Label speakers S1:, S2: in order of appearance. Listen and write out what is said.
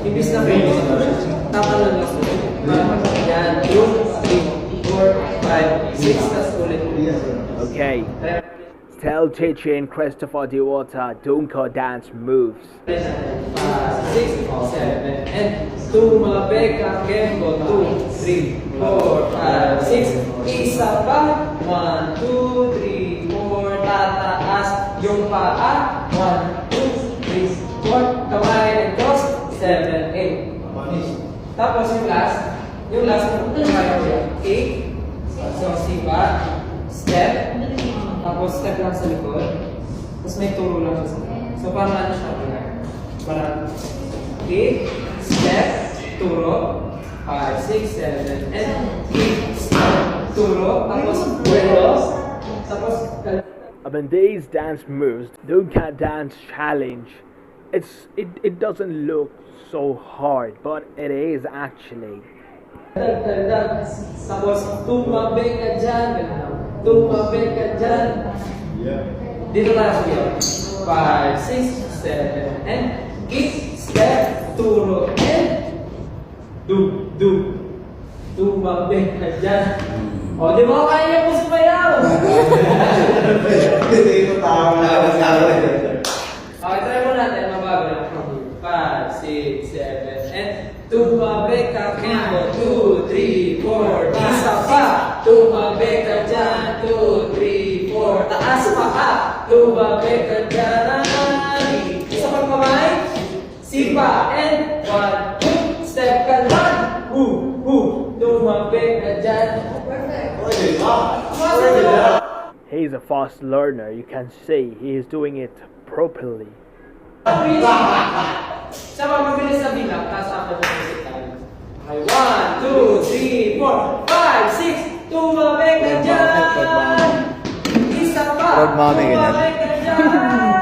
S1: Ibis na kayo. Tatalon lang sa yan. 2, 3, 4, 5, 6. Tas ulit.
S2: Okay. Tell Chichi and Christopher Diwata Dunko dance moves.
S1: 6, 7, and tumabi ka kembo. 2, 3, 4, 5, 6. Isa pa. 1, 2, 3, 4. Tataas yung paa. 1, 2, 3, 4. Kamay and cross. 7, 8. Tapos yung last, kamay ko yan. 8. So, sipa. Step. Tapos step lang sa likod. Tapos may turo lang sa likod. So, parang ano siya? Parang 8, step, turo, 5, 6, 7, and 8, step, turo, tapos vuelo, tapos
S2: I mean, these dance moves, Dunka dance challenge, it doesn't look so hard, but it is actually.
S1: Dag. Tapos tumabi ka dyan. Tumabi ka dyan. Dito tayo sa iyo. 5, 6, 7, and 8, step, turo, and do. Tumabi ka dyan. O, di ba kaya niya po sumayaw? Okay, try mo natin. Mabago lang. 5, 6, 7, and tumabi ka kembo. 2, 3, 4. Isa pa. Tumabi ka dyan. 2, 3, 4. Taas pa ka. Tumabi ka dyan. Isa pang kamay. Sipa. And 1, 2. Step ka lang. Tumabi ka dyan.
S2: He's a fast learner, you can see he is doing it properly.
S1: Siya pa mabilis na bilang. Tapos after the music tayo. Okay, 1, 2, 3, 4, 5, 6. Tumabi ka dyan. Isa pa. Tumabi ka dyan.